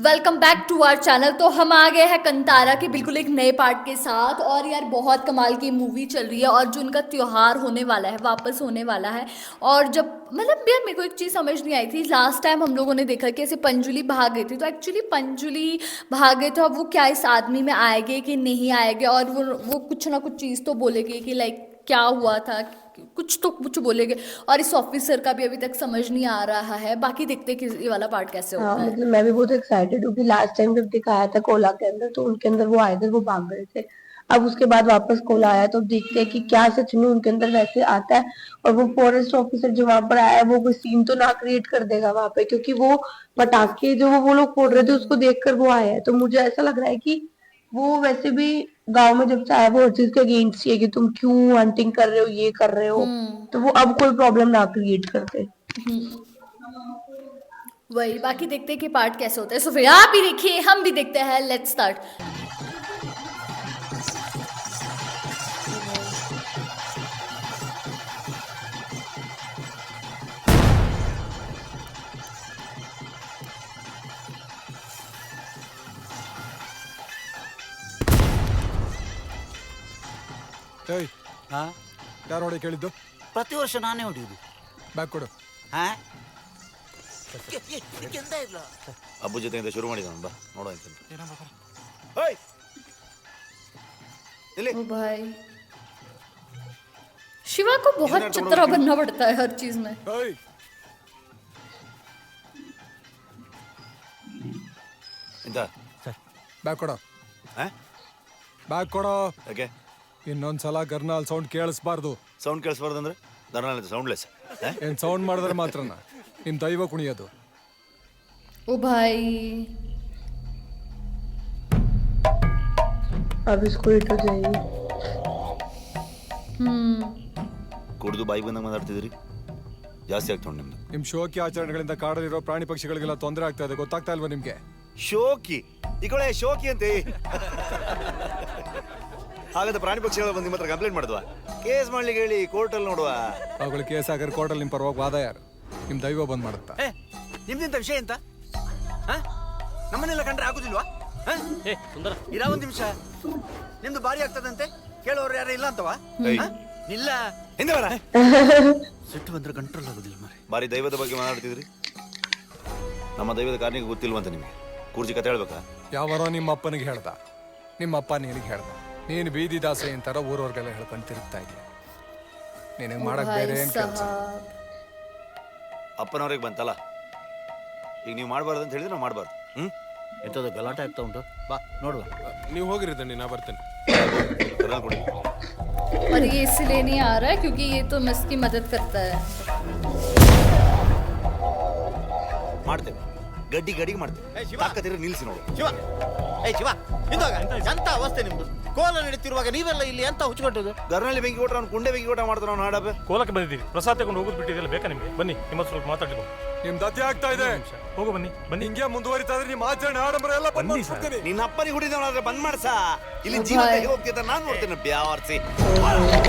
Welcome back to our channel. तो हम आ गए हैं कंतारा के बिल्कुल एक नए पार्ट के साथ। और यार बहुत कमाल की मूवी चल रही है और जो उनका त्योहार होने वाला है वापस होने वाला है। और जब मतलब यार मेरे को एक चीज़ समझ नहीं आई थी, लास्ट टाइम हम लोगों ने देखा कि ऐसे पंजुली भाग गई थी, तो एक्चुअली पंजुली भाग गए तो अब वो क्या इस आदमी में आएंगे कि नहीं आएंगे, और वो कुछ ना कुछ चीज़ तो बोलेगी कि लाइक क्या हुआ था, कुछ तो कुछ बोलेंगे। और इस ऑफिसर का भी अभी तक समझ नहीं आ रहा है। बाकी देखते हैं कि ये वाला पार्ट कैसे हाँ होता है। मतलब मैं भी बहुत एक्साइटेड हूँ कि लास्ट टाइम जब दिखाया था कोला के अंदर तो उनके अंदर वो आए थे, वो भाग गए थे। अब उसके बाद वापस कोला आया तो अब देखते हैं कि क्या सच में उनके अंदर वैसे आता है। और वो फॉरेस्ट ऑफिसर जो वहां पर आया है वो कोई सीन तो ना क्रिएट कर देगा वहां पे, क्योंकि वो पटाखे जो वो लोग फोड़ रहे थे उसको देखकर वो आया है। तो मुझे ऐसा लग रहा है कि वो वैसे भी गांव में जब से आया वो हर चीज के अगेंस्ट ही है कि तुम क्यों हंटिंग कर रहे हो, ये कर रहे हो। तो वो अब कोई प्रॉब्लम ना क्रिएट करते। वही, बाकी देखते हैं कि पार्ट कैसे होता है। सो फिर आप भी देखिए, हम भी देखते हैं। Let's start. ओ भाई। ಏಯ್ ಹಾ ಯಾರು ಹೊಡೆ ಕೇಳಿದ್ದು? ಪ್ರತಿ ವರ್ಷ ನಾನೇ ಹೊಡಿಯೋದು. ಬ್ಯಾಗ್ ಕೊಡು. ಹಾ ಅಬ್ಬು ಜೊತೆಯಿಂದ ಶುರು ಮಾಡಿದ ಬಾ ನೋಡೋ ಅಂತ. ओ भाई, शिवा को बहुत चित्रा बनना पड़ता है हर चीज में। ಏಯ್ ಎಂತ ಬ್ಯಾಗ್ ಕೊಡು. ಹಾ ಬ್ಯಾಗ್ ಕೊಡು. ಯಾಕೆ ಇನ್ನೊಂದ್ಸಲ ಗರ್ನಾಲ್ ಸೌಂಡ್ ಕೇಳಿಸ್ಬಾರ್ದು. ಸೌಂಡ್ ಕೇಳಿಸ್ಬಾರ್ದು ಅಂದ್ರೆ ದರ್ನಾಲ್ ಸೌಂಡ್ಲೆಸ್. ಏನ್ ಸೌಂಡ್ ಮಾಡಿದ್ರೆ ಮಾತ್ರನ ನಿಮ್ ದೈವ ಕುಣಿಯೋದು. ओ भाई, अब इसको हिट हो जाएगी। ಕುಡಿದು ಬಾಯಿ ಬಂದಂಗೆ ಮಾತಾಡ್ತಿದ್ರಿ, ಜಾಸ್ತಿ ಆಗ್ತೊಂಡು ನಿಮ್ದು. ನಿಮ್ ಶೋಕಿ ಆಚರಣೆಗಳಿಂದ ಕಾಡಲ್ಲಿರೋ ಪ್ರಾಣಿ ಪಕ್ಷಿಗಳಿಗೆಲ್ಲ ತೊಂದರೆ ಆಗ್ತಾ ಇದೆ, ಗೊತ್ತಾಗ್ತಾ ಇಲ್ವಾ ನಿಮ್ಗೆ? ಶೋಕಿ ಈ ಕಡೆ ಶೋಕಿ ಅಂತೆ. ಹಾಗಂತ ಪ್ರಾಣಿ ಪಕ್ಷಿಗಳು ಬಂದು ನಿಮ್ಮ ಹತ್ರ ಕಂಪ್ಲೇಂಟ್ ಮಾಡಿದ್ವಾ? ಕೇಸ್ ಮಾಡ್ಲಿಕ್ಕೆ ಹೇಳಿ ಕೋರ್ಟಲ್ಲಿ ನೋಡುವ. ಅವುಗಳು ಕೇಸ್ ಹಾಕಿದ್ರೆ ಕೋರ್ಟಲ್ಲಿ ನಿಮ್ ಪರವಾಗಿ ವಾದ ಯಾರು? ನಿಮ್ ದೈವ ಬಂದ್ ಮಾಡುತ್ತಾ? ನಿಮ್ದಿಂತ ವಿಷಯ ಎಂತ? ನಮ್ಮನ್ನೆಲ್ಲ ಕಂಡ್ರೆ ಆಗುದಿಲ್ವಾ? ಇರಾ ಒಂದ್ ನಿಮಿಷ, ನಿಮ್ದು ಬಾರಿ ಆಗ್ತದಂತೆ, ಕೇಳೋರು ಯಾರು ಇಲ್ಲ ಅಂತವಾ? ಇಲ್ಲ ಹಿಂದೆ ಬರ. ಸಿಟ್ಟು ಬಂದ್ರೆ ಕಂಟ್ರೋಲ್ ಆಗುದಿಲ್ಲ ಮಾರೆ. ಬಾರಿ ದೈವದ ಬಗ್ಗೆ ಮಾತಾಡ್ತಿದ್ರಿ. ನಮ್ಮ ದೈವದ ಕಾರ್ನಿಗೆ ಗೊತ್ತಿಲ್ವಂತ ನಿಮಗೆ? ಕೂರ್ಜಿ ಕತೆ ಹೇಳ್ಬೇಕಾ? ಯಾವಾರೋ ನಿಮ್ಮ ಅಪ್ಪನಿಗೆ ಹೇಳ್ದ, ನಿಮ್ಮ ಅಪ್ಪ ನಿನಗೆ ಹೇಳ್ದ, ನೀನು ಬೀದಿ ದಾಸೆ ಅಂತಾರ ಊರವ್ರಿಗೆಲ್ಲ ಹೇಳ್ಕೊಂಡು ತಿರುಗ್ತಾ ಇದೆಯಾ? ನಿನಗೆ ಮಾಡಕ್ ಬೇರೆ ಏನ್ ಕೆಲಸ? ಅಪ್ಪನವ್ರಿಗೆ ಬಂತಲ್ಲ, ಈಗ ನೀವು ಮಾಡಬಾರ್ದು ಅಂತ ಹೇಳಿದ್ರೆ ನಾವು ಮಾಡಬಾರ್ದು. ಎಂಥದ್ದು ಗಲಾಟೆ ಆಗ್ತಾ ಉಂಟು, ಬಾ ನೋಡುವ. ನೀವು ಹೋಗಿರಿ ದಣ್ಣಿ, ನಾ ಬರ್ತೇನೆ. ಕೊಡಿ. और ये इसलिए नहीं आ रहा है क्योंकि ये तो मिस की मदद करता है। ಮಾಡ್ತೇವೆ, ಗಡ್ಡಿ ಗಡಿಗೆ ಮಾಡ್ತೇವೆ. ತಾಕತ್ತಿದ್ರೆ ನಿಲ್ಸಿ ನೋಡು. ಶಿವ, ಏ ಶಿವ, ಹಿಂದಾಗ ಎಂತ ಅವಸ್ಥೆ ನಿಮ್ದು? ಕೋಲ ನಡೀತಿರುವಾಗ ನೀವೆಲ್ಲ ಇಲ್ಲಿ ಎಂತ ಹುಚ್ಚಿಕೊಟ್ಟದು? ಗರ್ನಲ್ಲಿ ಬೆಂಕಿ ಕೊಟ್ರೆ ಅವ್ನು ಕುಂಡೆ ಬೆಂಕಿ ಕೊಟ್ಟ ಮಾಡ್ತಾನೆ ಅವ್ನು ಹಾಡಬ್ಬೆ. ಕೋಲಕ್ಕೆ ಬಂದಿದ್ದೀವಿ, ಪ್ರಸಾದ ತಗೊಂಡು ಹೋಗೋದು ಬಿಟ್ಟಿದ್ದೆಲ್ಲ ಬೇಕಾ ನಿಮಗೆ? ಬನ್ನಿ, ನಿಮ್ಮ ಸ್ವಲ್ಪ ಮಾತಾಡಲಿಲ್ಲ. ನಿಮ್ ದತ್ತಿ ಆಗ್ತಾ ಇದೆ. ಹೋಗು ಬನ್ನಿ ಬನ್ನಿ. ಹಿಂಗೆ ಮುಂದುವರಿತಾ ಇದ್ರೆ ನಿಮ್ಮ ಆಚರಣೆ ಆಡಂಬರ ಎಲ್ಲ ಬಂದ್ ಮಾಡ್ಬಿಡ್ತೀನಿ. ನಿನ್ನ ಅಪ್ಪನಿಗೆ ಹುಡಿದವನಾದ್ರೆ ಬಂದ್ ಮಾಡ್ಸ. ಇಲ್ಲಿ ಜೀವ ತೆಗೆ ಹೋಗ್ತಿದ್ದ ನಾನು ನೋಡ್ತೇನೆ ಬ್ಯಾವರ್ಸಿ.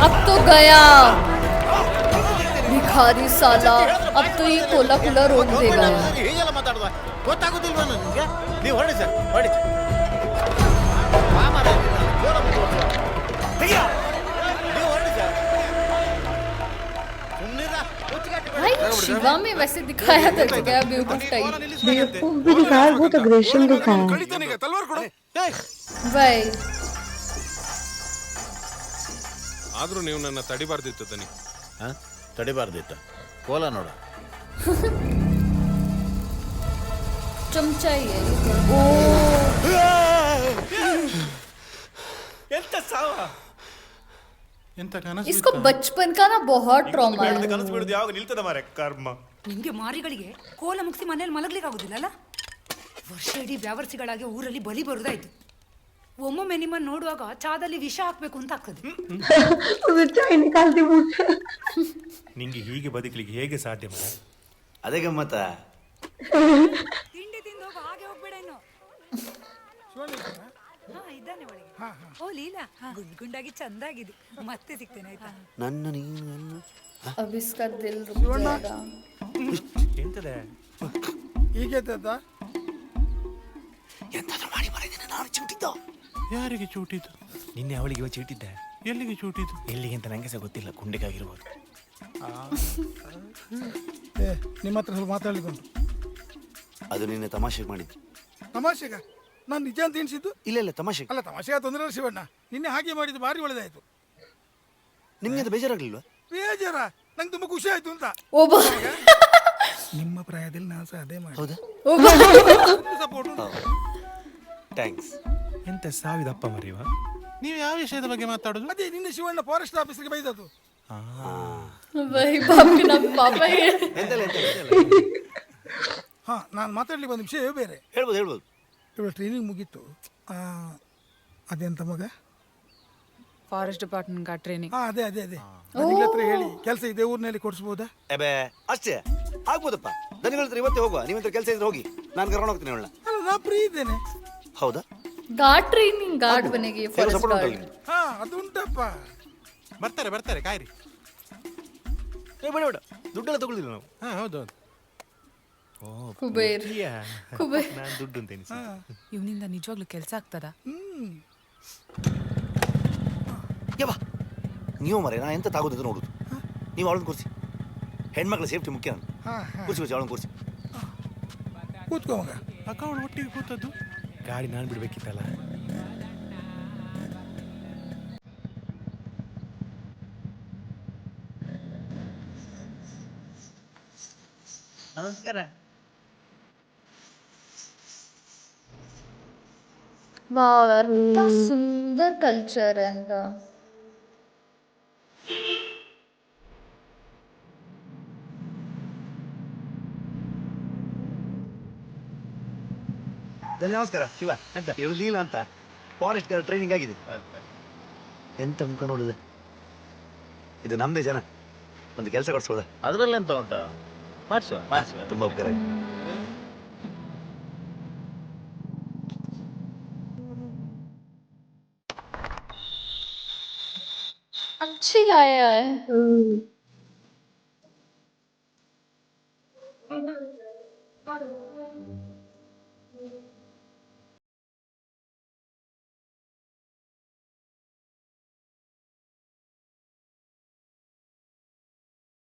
अब तो गया भिखारी साला, अब तो ये कोला कोला रोक देगा। ಹೀಗೆಲ್ಲ ಮಾತಾಡುವ ಗೊತ್ತಾಗುದಿಲ್ವಾ ನಿಮ್ಗೆ? ನೀವು ಹೊರಡಿ ಸರ್, ಹೊರಡಿ. ಬಾ ಮಾರ್ರೆ, ಕೋಲ ಮುಂದುವರ್ಸುವ. ನೀವು ಹೊರಡಿ ಸರ್. ಸುಮ್ಮನಿರ, ಹುಚ್ಚಿಗಾಟಿ ಬೇಡ. भाई शिवा में वैसे दिखाया था तो क्या बेवकूफ टाइप। बेवकूफ भी दिखाया, बहुत अग्रेशन दिखाया। ಕಳಿತಾನೀಗ ತಲ್ವಾರ್ ಕೊಡು. भाई ಆದ್ರೂ ನೀವು ನನ್ನ ತಡಿಬಾರ್ದಿತ್ತು ದನಿ. ತಡಿಬಾರ್ದಿತ್ತ? ಕೋಲ ನೋಡ. चमचा ही है ये तो। ओ ಎಂತ ಸಾವ? ಎಂತ ಕನಸು? इसको बचपन का ना बहुत ट्रॉमा है। ಕನಸು ಬಿಡುದು ಯಾವಾಗ ನಿಲ್ತದ ಮಾರೆ ಕರ್ಮ. ನಿಮ್ಗೆ ಮಾರಿಗಳಿಗೆ ಕೋಲ ಮುಗಿಸಿ ಮನೇಲಿ ಮಲಗ್ಲಿಕ್ಕಾಗುದಿಲ್ಲ ಅಲ್ಲ? ವರ್ಷ ಇಡೀ ವ್ಯಾವರ್ಸಿಗಳಾಗಿ ಊರಲ್ಲಿ ಬಲಿ ಬರುದಾಯ್ತು. ಒಮ್ಮೊಮ್ಮೆ ನಿಮ್ಮನ್ನು ನೋಡುವಾಗ ಚಾದಲ್ಲಿ ವಿಷ ಹಾಕ್ಬೇಕು ಅಂತ ಆಗ್ತದೆ. उसे चाय निकालती मुंह से। ನಿಂಗೆ ಹೀಗೆ ಬದುಕಲಿಕ್ಕೆ ಹೇಗೆ ಸಾಧ್ಯ ಮರ? ಅದೇ ಗಮ್ಮತ್ತ. ತಿಂಡಿ ತಿಂದು ಹೋಗ, ಹಾಗೆ ಹೋಗ್ಬೇಡ ಇನ್ನು. ಹಾ ಇದ್ದಾನೆ ಒಳಗೆ. ಓ ಲೀಲಾ, ಗುಂಡ್ ಗುಂಡಾಗಿ ಚಂದಾಗಿದೆ. ಮತ್ತೆ ಸಿಗ್ತೇನೆ ಆಯ್ತಾ? ನನ್ನ ನೀನು अब इसका दिल रुक जाएगा। ಎಂತದೆ ಹೀಗೆ ಎಂತಾದ್ರೂ ಮಾಡಿ ಮರಿದ್ದೀನಿ ನಾನು ಚೂಟಿದ್ದು. ಯಾರಿಗೆ ಚೂಟಿದ್ದು? ನಿನ್ನೆ ಅವಳಿಗೆ ಇವ ಚೀಟಿದ್ದೆ. ಎಲ್ಲಿಗೆ ಚೂಟಿದ್ದು? ಎಲ್ಲಿಗೆ ಅಂತ ನಂಗೆ ಸಹ ಗೊತ್ತಿಲ್ಲ, ಗುಂಡಿಗಾಗಿರ್ಬೋದು. ನಿಮ್ಮ ಹತ್ರ ಸ್ವಲ್ಪ ಮಾತಾಡ್ಲಿಕ್ಕುಂಟು. ಅದು ನಿನ್ನೆ ತಮಾಷೆಗೆ ಮಾಡಿದ್ದು. ತಮಾಷೆಗ ನಾನು ನಿಜ ಅಂತ ಎಣಿಸಿದ್ದು. ಇಲ್ಲ ತಮಾಷೆಗೆ. ಅಲ್ಲ ತಮಾಷೆಗ ತೊಂದರೆ ಇಲ್ಲ ಶಿವಣ್ಣ, ನಿನ್ನೆ ಹಾಗೆ ಮಾಡಿದ್ದು ಭಾರಿ ಒಳ್ಳೆದಾಯ್ತು. ನಿಮ್ಗೆ ಅದು ಬೇಜಾರಾಗ್ಲಿಲ್ವಾ? ಬೇಜಾರ, ನಂಗೆ ತುಂಬಾ ಖುಷಿ ಆಯ್ತು ಅಂತ. ಒಬ್ಬ ನಿಮ್ಮ ಪ್ರಾಯದಲ್ಲಿ ನಾನು ಸಹ ಅದೇ ಮಾಡಿ ಹೌದಾ? ಸಪೋರ್ಟ್. ಥ್ಯಾಂಕ್ಸ್. ಎಂತ ಸಾವಿದಪ್ಪ ಮರಿವ? ನೀವು ಯಾವ ವಿಷಯದ ಬಗ್ಗೆ ಮಾತಾಡೋದು? ಅದೇ ನಿನ್ನೆ ಶಿವಣ್ಣ ಫಾರೆಸ್ಟ್ ಆಫೀಸರ್ಗೆ ಬೈದದ್ದು. वही बाप के नाम पापा है. ಹಾ, ನಾನು ಮಾತಾಡ್ಲಿಕ್ಕೆ ಒಂದು ವಿಷಯ ಬೇರೆ. ಹೇಳ್ಬೋದು. ಇವಳು ಟ್ರೈನಿಂಗ್ ಮುಗೀತು. ಅದೆಂತ ಮಗ? Forest department training. ಅದೇ ದನಿಗಳ ಹತ್ರ ಹೇಳಿ ಕೆಲಸ ಇದೆ ಊರಿನಲ್ಲಿ ಕೊಡಿಸ್ಬೋದಾ? ಅಷ್ಟೇ ಆಗ್ಬೋದಪ್ಪ. ದನಿಗಳ ಹತ್ರ ಇವತ್ತೇ ಹೋಗುವ. ನಿಮ್ಮ ಹತ್ರ ಕೆಲಸ ಇದ್ರೆ ಹೋಗಿ, ನಾನು ಕರ್ಕೊಂಡು ಹೋಗ್ತೀನಿ ಅವಳನ್ನ. ಅಲ್ಲ, ನಾ ಫ್ರೀ ಇದ್ದೇನೆ. ಹೌದಾ? गार्ड ट्रेनिंग गार्ड बनेगी फॉरेस्ट ಸಪೋರ್ಟ್ गार्ड. ಉಂಟು. ಹಾ, ಅದು ಉಂಟಪ್ಪ. ಬರ್ತಾರೆ ಕಾಯ್ರಿ. ಬೇಡ ದುಡ್ಡೆಲ್ಲ ತಗೊಳ್ಳಿಲ್ಲ ನಾವು. ಹೌದು. कुबेर कुबेर. ನಾನು ದುಡ್ಡು ಅಂತ ಎನಿಸಿ. ಇವನಿಂದ ನಿಜವಾಗ್ಲೂ ಕೆಲಸ ಆಗ್ತದಾ? ಯವ್ವ, ನೀವು ಮರೆ ನಾನು ಎಂತ ತಾಗೋದು ನೋಡುದು. ನೀವು ಅವಳನ್ನ ಕೂರಿಸಿ. ಹೆಣ್ಮಕ್ಳ ಸೇಫ್ಟಿ ಮುಖ್ಯ. ಕೂರಿಸಿ ಅವಳನ್ನ ಕೂರಿಸಿ. ಕೂತ್ಕೋ ಮಗ. ಅಕ್ಕ ಅವಳು ಒಟ್ಟಿಗೆ ಕೂತದ್ದು. ಗಾಡಿ ನಾನು ಬಿಡ್ಬೇಕಿತ್ತಲ್ಲ. ನಮಸ್ಕಾರ. वाह यार, इतना सुंदर कल्चर है इनका. ನಮಸ್ಕಾರ ಶಿವ. ಇವ್ರು ಲೀಲಾ ಅಂತ ಫಾರೆಸ್ಟ್ ಗಾರ್ಡ್ ಟ್ರೈನಿಂಗ್ ಆಗಿದೆ. ಎಂತ ಮುಖ ನೋಡಿದೆ. ಇದು ನಮ್ದೇ ಜನ. ಒಂದು ಕೆಲಸ ಕೊಡಿಸ್ಬೋದ? ಅದ್ರಲ್ಲಿ ಎಂತ ಉಂಟು, ಮಾಡಿಸುವ. ತುಂಬಾ ಉಪಕಾರ ಆಯ್ತು. अच्छी लाया है.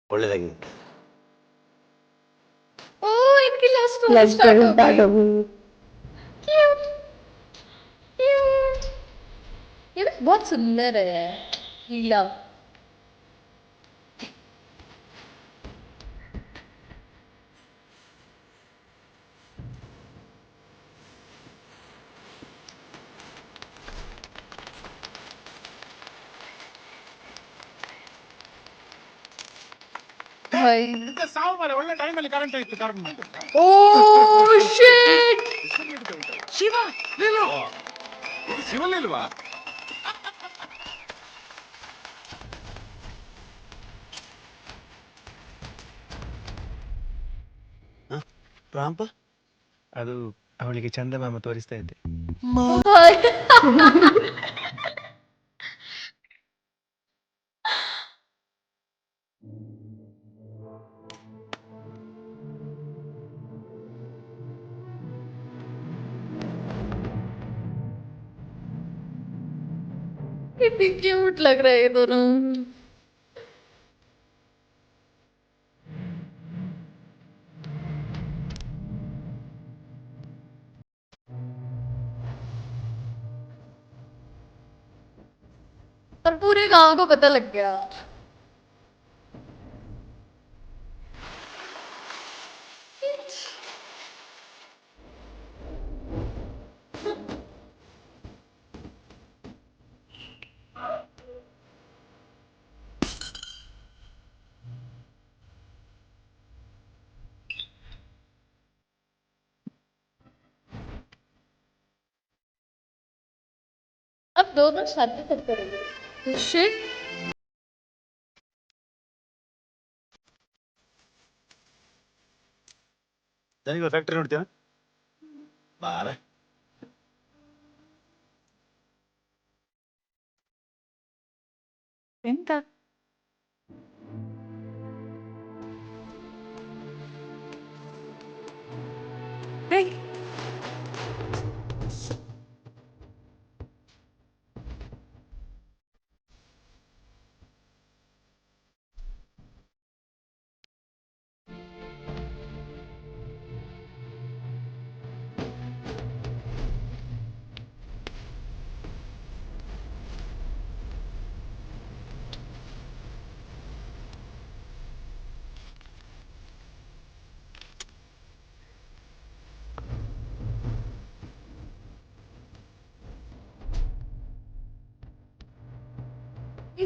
ಒಳ್ಳೇದಾಗಿದೆ. ओह इनकी लव स्टोरी स्टार्ट हो गई. Cute cute. ये भी बहुत सुंदर है लीला. भाई ಸಾವು ಮರೆ, ಒಳ್ಳೆ ಟೈಮಲ್ಲಿ ಕರೆಂಟ್ ಇತ್ತು. Oh shit. ಶಿವ, ಶಿವಲಿಲ್ವಾ? ರಾಂಪ ಅದು ಅವಳಿಗೆ ಚಂದಮಾಮ ತೋರಿಸ್ತಾ ಇದ್ದೆ. भाई कितनी क्यूट लग रहे हैं ये दोनों. और पूरे गांव को पता लग गया. अब दोनों शादी कब करेंगे? शिट. ದನಿಗಳ ಫ್ಯಾಕ್ಟ್ರಿ ನೋಡ್ತೀಯ? ಬಾರ. ಎಂತ?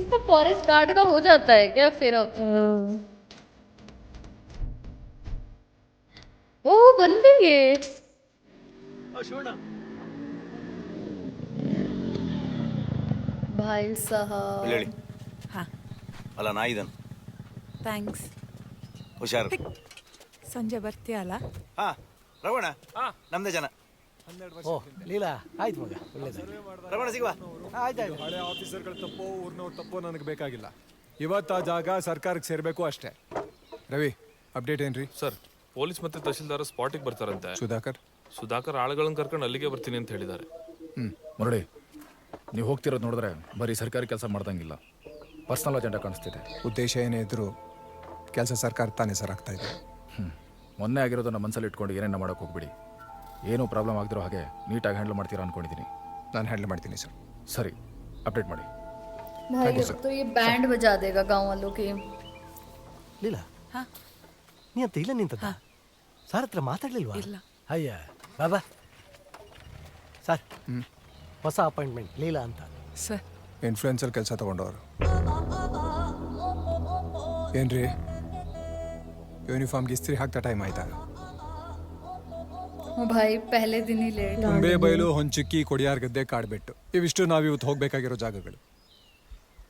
इसका फॉरेस्ट गार्ड का हो जाता है क्या फिर अब? ओ बन गई है। भाई साहब ಹೇಳಿ ಹಾ ಅಲ್ಲ ನಾ ಇದನ್ ಥ್ಯಾಂಕ್ಸ್. ಹುಷಾರು. ಸಂಜೆ ಬರ್ತೀಯಲ್ಲ? ಹಾ ರವಣ ನಮ್ದೇ ಜನ. ಓ ಲೀಲಾ ಆಯ್ತು ಮಗ ಒಳ್ಳೇದಾಯ್ತು. ರವಣ ಸಿಗುವ. ಆಯ್ತಾಯ್ತು. ಹಳೆ ಆಫೀಸರ್ಗಳ ತಪ್ಪೋ ಊರ್ನವ್ರ ತಪ್ಪೋ ನನಗೆ ಬೇಕಾಗಿಲ್ಲ. ಇವತ್ತು ಆ ಜಾಗ ಸರ್ಕಾರಕ್ಕೆ ಸೇರ್ಬೇಕು ಅಷ್ಟೇ. ರವಿ ಅಪ್ಡೇಟ್ ಏನ್ರಿ? ಸರ್ ಪೊಲೀಸ್ ಮತ್ತೆ ತಹಶೀಲ್ದಾರ್ ಸ್ಪಾಟಿಗೆ ಬರ್ತಾರಂತೆ. ಸುಧಾಕರ್ ಆಳುಗಳನ್ನ ಕರ್ಕೊಂಡು ಅಲ್ಲಿಗೆ ಬರ್ತೀನಿ ಅಂತ ಹೇಳಿದ್ದಾರೆ. ಮುರಳಿ, ನೀವು ಹೋಗ್ತಿರೋದು ನೋಡಿದ್ರೆ ಬರೀ ಸರ್ಕಾರಿ ಕೆಲಸ ಮಾಡ್ದಂಗಿಲ್ಲ, ಪರ್ಸನಲ್ ಅಜೆಂಡಾ ಕಾಣಿಸ್ತಿದೆ. ಉದ್ದೇಶ ಏನೇ ಇದ್ರು ಕೆಲಸ ಸರ್ಕಾರ ತಾನೇ ಸರ್ ಆಗ್ತಾ ಇದೆ. ಮೊನ್ನೆ ಆಗಿರೋದನ್ನ ಮನಸ್ಸಲ್ಲಿ ಇಟ್ಕೊಂಡು ಏನೇನು ಮಾಡೋಕೆ ಹೋಗ್ಬಿಡಿ. ಏನೂ ಪ್ರಾಬ್ಲಮ್ ಆಗದಿರೋ ಹಾಗೆ ನೀಟಾಗಿ ಹ್ಯಾಂಡಲ್ ಮಾಡ್ತೀರಾ ಅನ್ಕೊಂಡಿದ್ದೀನಿ. ನಾನು ಹ್ಯಾಂಡಲ್ ಮಾಡ್ತೀನಿ ಸರ್. ಸರಿ, ಅಪ್ಡೇಟ್ ಮಾಡಿ. भाई अब तो ये बैंड बजा देगा गांव वालों के. ಲೀಲಾ ನೀ ಅಂತ ಇಲ್ಲ ನಿಂತದ ಸರ್ ಹತ್ರ ಮಾತಾಡ್ಲಿಲ್ವಾ? ಇಲ್ಲ. ಅಯ್ಯ ಬಾಬಾ ಸರ್ ಹೊಸ ಅಪಾಯಿಂಟ್ಮೆಂಟ್ ಲೀಲಾ ಅಂತ. ಸರ್ ಇನ್ಫ್ಲೂಯೆನ್ಸರ್ ಕೆಲಸ ತಗೊಂಡವರು ಏನ್ರಿ? ಯೂನಿಫಾರ್ಮ್ಗೆ ಇಸ್ತ್ರಿ ಹಾಕ್ತಾ ಟೈಮ್ ಆಯ್ತಾ? भाई पहले दिन ही लेट. ತುಂಬೆ ಬಯಲು ಹೊಂಚಿಕ್ಕಿ ಕೊಡಿಯಾರ್ ಗದ್ದೆ ಕಾಡ್ಬೆಟ್ಟು ಇವಿಷ್ಟು ನಾವಿವತ್ತು ಹೋಗ್ಬೇಕಾಗಿರೋ ಜಾಗಗಳು.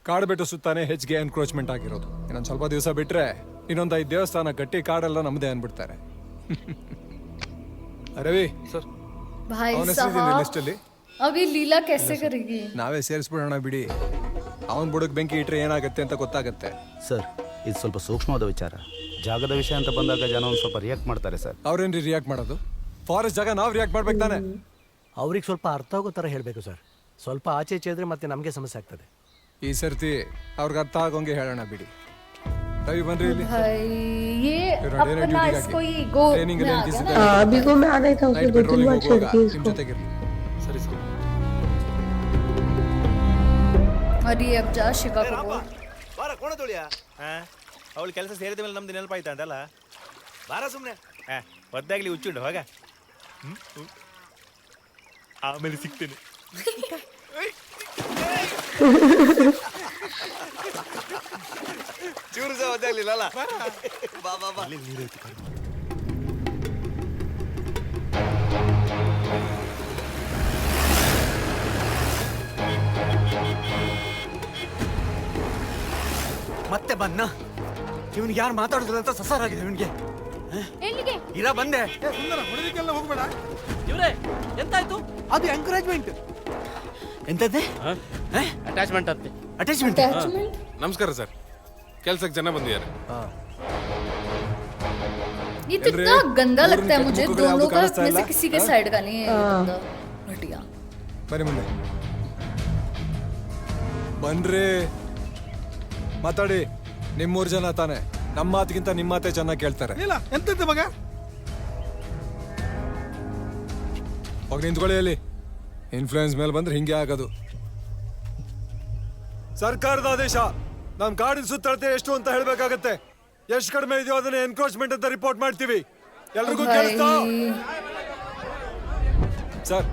ಕಾಡ್ಬೆಟ್ಟು ಸುತ್ತಾನೆ ಹೆಚ್ಚಿಗೆ ಎನ್ಕ್ರೋಚ್ಮೆಂಟ್ ಆಗಿರೋದು. ಇನ್ನೊಂದು ಸ್ವಲ್ಪ ದಿವಸ ಬಿಟ್ರೆ ಇನ್ನೊಂದು 5 ದೇವಸ್ಥಾನ ಗಟ್ಟಿ ಕಾಡೆಲ್ಲ ನಮ್ಮದೇ ಅನ್ಬಿಡ್ತಾರೆ. ರವಿ ಸರ್ भाई ಅವನ ಹೆಸರಿದೆ साहब ಲಿಸ್ಟಲ್ಲಿ. अब ये लीला कैसे करेगी? ನಾವೇ ಸೇರಿಸ್ಬಿಡೋಣ ಬಿಡಿ. ಅವನ್ ಬುಡಕ್ ಬೆಂಕಿ ಇಟ್ರೆ ಏನಾಗುತ್ತೆ ಅಂತ ಗೊತ್ತಾಗತ್ತೆ. ಸರ್ ಇದು ಸ್ವಲ್ಪ ಸೂಕ್ಷ್ಮವಾದ ವಿಚಾರ. ಜಾಗದ ವಿಷಯ ಅಂತ ಬಂದಾಗ ಜನ ಒಂದು ಸ್ವಲ್ಪ ರಿಯಾಕ್ಟ್ ಮಾಡ್ತಾರೆ ಸರ್. ಅವ್ರೇನ್ರಿ ರಿಯಾಕ್ಟ್ ಮಾಡೋದು? ಫಾರೆಸ್ಟ್ ಜಾಗ ನಾವು ರಿಯಾಕ್ಟ್ ಮಾಡ್ಬೇಕು ತಾನೆ. ಅವ್ರಿಗೆ ಸ್ವಲ್ಪ ಅರ್ಥ ಆಗೋ ಥರ ಹೇಳಬೇಕು ಸರ್. ಸ್ವಲ್ಪ ಆಚೆ ಈಚೆ ಇದ್ರೆ ಮತ್ತೆ ನಮಗೆ ಸಮಸ್ಯೆ ಆಗ್ತದೆ. ಈ ಸರ್ತಿ ಅವ್ರಿಗೆ ಅರ್ಥ ಆಗೋಂಗೆ ಹೇಳೋಣ ಬಿಡಿ. ರವಿ ಬನ್ರಿ ಇಲ್ಲಿ. भाई ये ಇವ್ರು ಅದೇನೋ अपना ಡ್ಯೂಟಿಗೆ इसको ಹಾಕಿ. ये गो ಟ್ರೈನಿಂಗ್ में ಅಲ್ಲಿ आ ಏನ್ गया ಕಿಸಿದೆ? ना. अभी को मैं आ रही था उसने ನೈಟ್ 2-3 ಪೆಟ್ರೋಲಿಂಗ್ बार ಹೋಗುವಾಗ छिड़की ನಿಮ್ इसको. ಜೊತೆಗಿರ್ಲಿ. ಸರಿ ಸರ್. और ये अब जा शिवा को बोल. ಬಾರ ಕೋಣ ತೊಳಿಯ. ಅವಳು ಕೆಲಸ ಸೇರಿದ ಮೇಲೆ ನಮ್ದು ನೆನಪಾಯ್ತಾ ಅಂತಲ್ಲ. ಬಾರ ಸುಮ್ಮನೆ. ಒದ್ದಾಗ್ಲಿ ಹುಚ್ಚುಂಡು ಹೋಗ. ಆಮೇಲೆ ಸಿಗ್ತೇನೆ. ಚೂರು ಸಹ ಒದ್ದಾಗ್ಲಿಲ್ಲ ಅಲ್ಲ. ಬಾ ಬಾ ಬಾ. ಮತ್ತೆ ಬನ್ನ ಇವನಿಗೆ ಯಾರು ಮಾತಾಡಿದ್ರು ಅಂತ ಸಸಾರಾಗಿದೆ ಇವನಿಗೆ. ಇರ ಬಂದೆ. ಸುಂದರ ಹೊಡೆದಕ್ಕೆಲ್ಲ ಹೋಗ್ಬೇಡ. ಇವ್ರೆ ಎಂತಾಯ್ತು? ಅದು ಎಂಕರೇಜ್ಮೆಂಟ್. ಎಂತದ್ದೆ? ಅಟ್ಯಾಚ್ಮೆಂಟ್ ಅಂತೆ. ಅಟ್ಯಾಚ್ಮೆಂಟ್. Attachment? ನಮಸ್ಕಾರ ಸರ್. ಕೆಲ್ಸಕ್ಕೆ ಜನ ಬಂದಿದ್ದಾರೆ. ये तो इतना गंदा लगता है मुझे. मुझे दोनों का कानिस्ता में से है किसी के साइड का नहीं है ये बंदा. घटिया. ಬನ್ನಿ ಮುಂದೆ ಬನ್ರಿ. ಮಾತಾಡಿ. ನಿಮ್ಮೂರ್ ಜನ ತಾನೆ. ನಮ್ಮ ಮಾತಿಗಿಂತ ನಿಮ್ಮ ಮಾತೇ ಚೆನ್ನಾಗಿ ಕೇಳ್ತಾರೆ. ಇಲ್ಲ ಎಂತದ್ದು ಮಗ? ಹೋಗಿ ನಿಂತ್ಕೊಳ್ಳಿ ಅಲ್ಲಿ. ಇನ್ಫ್ಲೂಯೆನ್ಸ್ ಮೇಲೆ ಬಂದ್ರೆ ಹಿಂಗೆ ಆಗೋದು. ಸರ್ಕಾರದ ಆದೇಶ. ನಮ್ ಕಾಡಿನ ಸುತ್ತಳತೆ ಎಷ್ಟು ಅಂತ ಹೇಳ್ಬೇಕಾಗತ್ತೆ. ಎಷ್ಟು ಕಡಿಮೆ ಇದೆಯೋ ಅದನ್ನ ಎನ್ಕ್ರೋಚ್ಮೆಂಟ್ ಅಂತ ರಿಪೋರ್ಟ್ ಮಾಡ್ತೀವಿ. ಎಲ್ರಿಗೂ ಕೇಳಿಸ್ತಾ? ಸರ್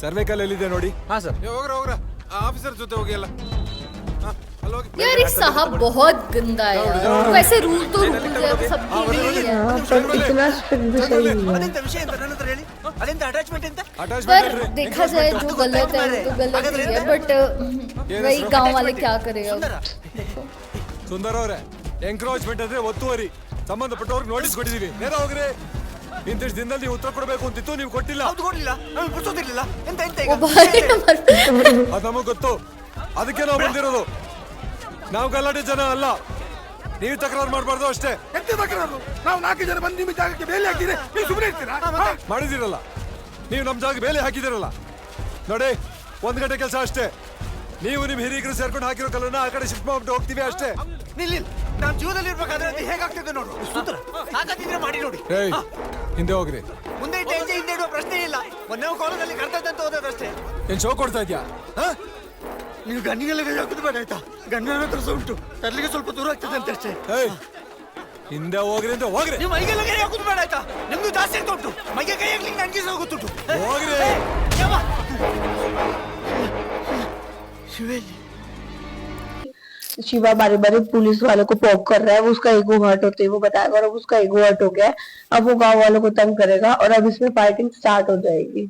ಸರ್ವೆ ಕಾಲ್ ಎಲ್ಲಿದೆ ನೋಡಿ. ಹಾ ಸರ್. ಹೋಗ್ರ ಆಫೀಸರ್ ಜೊತೆ ಹೋಗಿ ಎಲ್ಲ. यार ये साहब बहुत गंदा है यार. वैसे रूल तो रूल है वो सबकी नहीं है. हाँ, पर इतना स्ट्रिक्ट भी सही नहीं है. ಅದೆಂತ ವಿಷಯ ಅಂತ ನನ್ನ ಹತ್ರ ಹೇಳಿ. ಅದೆಂತ ಅಟ್ಯಾಚ್ಮೆಂಟ್ ಅಂತ? पर देखा जाए जो गलत है वो तो गलत ही है. बट वही गांव वाले क्या करे अब. ಸುಂದರ್ ಅವರೇ, ಎನ್ಕ್ರೋಚ್ಮೆಂಟ್ ಅಂದ್ರೆ ಒತ್ತುವರಿ. ಸಂಬಂಧಪಟ್ಟವ್ರಿಗೆ ನೋಟಿಸ್ ಕೊಟ್ಟಿದೀವಿ. ನೇರ ಹೋಗ್ರಿ. ಇಂತಿಷ್ಟು ದಿನದಲ್ಲಿ ನೀವು ಉತ್ತರ ಕೊಡಬೇಕು ಅಂತಿತ್ತು, ನೀವು ಕೊಟ್ಟಿಲ್ಲ. ಹೌದು ಕೊಡ್ಲಿಲ್ಲ. ನಾವು ಬಿಡ್ಸೋದಿರ್ಲಿಲ್ಲ. ಎಂತ ಎಂತ ओ ಈಗ? भाई हमारे ಅದು ನಮಗ್ ಗೊತ್ತು. ಅದಕ್ಕೆ ನಾವು ಬಂದಿರೋದು. ನಾವು ಗಲಾಟೆ ಜನ ಅಲ್ಲ. ನೀವು ತಕರಾರು ಮಾಡಬಾರ್ದು ಅಷ್ಟೇ. ಎಂತ ತಕರಾರು? ನಾವು 4 ಜನ ಬಂದು ನಿಮ್ಮ ಜಾಗಕ್ಕೆ ಬೇಲಿ ಹಾಕಿದ್ರೆ ನೀವು ಸುಮ್ಮನೆ ಇರ್ತೀರಾ? ಹಾ? ಮಾಡಿದಿರಲ್ಲ. ನೀವು ನಮ್ಮ ಜಾಗ ಬೇಲೆ ಹಾಕಿದಿರಲ್ಲ. ನೋಡಿ, 1 ಗಂಟೆ ಕೆಲಸ ಅಷ್ಟೇ. ನೀವು ನಿಮ್ಮ ಹಿರಿಯರು ಸೇರ್ಕೊಂಡು ಹಾಕಿರೋ ಕಲ್ಲನ್ನ ಆ ಕಡೆ ಶಿಫ್ಟ್ ಮಾಡ್ಬಿಟ್ಟು ಹೋಗ್ತೀವಿ ಅಷ್ಟೇ. ನಿಲ್ಲಿ. ನಾನು ಜೀವದಲ್ಲಿ ಇರ್ಬೇಕಾದ್ರೆ ಅದು ಹೇಗಾಗ್ತಿದೆ ನೋಡು. ಸೂತ್ರ ಹಾಗಾದ್ರೆ ಮಾಡಿ ನೋಡಿ. ಏಯ್, ಹಿಂದೆ ಹೋಗ್ರಿ. ಮುಂದೆ ಇಟ್ಟ ಹೆಜ್ಜೆ ಹಿಂದೆ ಇಡುವ ಪ್ರಶ್ನೆ ಇಲ್ಲ. ಮೊನ್ನೆ ಕಾಲೇಜಲ್ಲಿ ಕರ್ತದಂತ ಹೋದದಷ್ಟೇ. ಏನ್ ಶೋ ಕೊಡ್ತಾ ಇದ್ಯಾ? ನೀವು ಗಣ್ಣಿಗೆಲ್ಲ ಕೈ ಹಾಕುದು ಬೇಡ ಆಯ್ತಾ? ಗಣ್ಣಿನ ಹತ್ರ ಸಹ ಉಂಟು. ತರಲಿಗೆ ಸ್ವಲ್ಪ ದೂರ ಆಗ್ತದೆ ಅಂತ ಅಷ್ಟೇ. ಏಯ್, ಹಿಂದೆ ಹೋಗ್ರಿ ಅಂತ ಹೋಗ್ರಿ. ನೀವು ಮೈಗೆಲ್ಲ ಕೈ ಹಾಕುದು ಬೇಡ ಆಯ್ತಾ? ನಿಮ್ದು ಜಾಸ್ತಿ ಅಂತ ಉಂಟು. ಮೈಗೆ ಕೈ ಹಾಕ್ಲಿಕ್ಕೆ ನನಗೆ ಸಹ ಗೊತ್ತುಂಟು. ಹೋಗ್ರಿ. ಶಿವೇಲಿ शिवा बारी बारी पुलिस वालों को पोक कर रहा है, वो उसका ईगो हर्ट होते है वो बताएगा, और अब उसका ईगो हर्ट हो गया है, अब वो गांव वालों को तंग करेगा और अब इसमें फाइटिंग स्टार्ट हो जाएगी।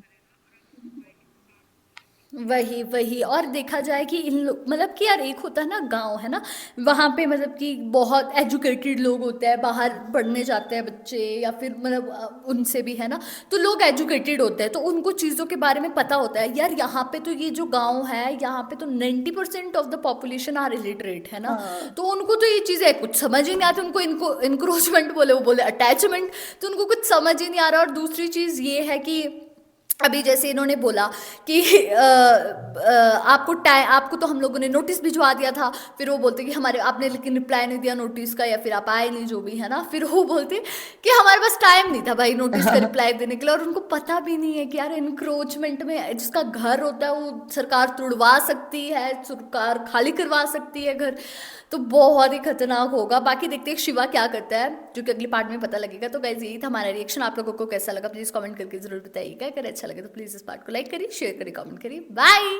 वही वही और देखा जाए कि इन लोग मतलब कि यार एक होता है ना गांव है ना, वहाँ पे मतलब कि बहुत एजुकेटेड लोग होते हैं, बाहर पढ़ने जाते हैं बच्चे या फिर मतलब उनसे भी है ना, तो लोग एजुकेटेड होते हैं तो उनको चीज़ों के बारे में पता होता है। यार यहाँ पे तो ये जो गांव है यहाँ पे तो 90% of the population are illiterate है ना, तो उनको तो ये चीज़ें कुछ समझ ही नहीं आती, उनको इनको इंक्रोचमेंट बोले वो बोले अटैचमेंट, तो उनको कुछ समझ ही नहीं आ रहा। और दूसरी चीज़ ये है कि अभी जैसे इन्होंने बोला कि आपको तो हम लोगों ने नोटिस भिजवा दिया था, फिर वो बोलते कि हमारे आपने लेकिन रिप्लाई नहीं दिया नोटिस का, या फिर आप आए नहीं जो भी है ना, फिर वो बोलते कि हमारे पास टाइम नहीं था भाई नोटिस का रिप्लाई देने के लिए। और उनको पता भी नहीं है कि यार इंक्रोचमेंट में जिसका घर होता है वो सरकार तुड़वा सकती है, सरकार खाली करवा सकती है घर, तो बहुत ही खतरनाक होगा। बाकी देखते हैं शिवा क्या करता है, जो कि अगली पार्ट में पता लगेगा। तो गाइस यही था हमारा रिएक्शन, आप लोगों को कैसा लगा प्लीज कमेंट करके जरूर बताइएगा। अगर अच्छा लगे तो प्लीज इस पार्ट को लाइक करिए, शेयर करिए, कमेंट करिए। बाय।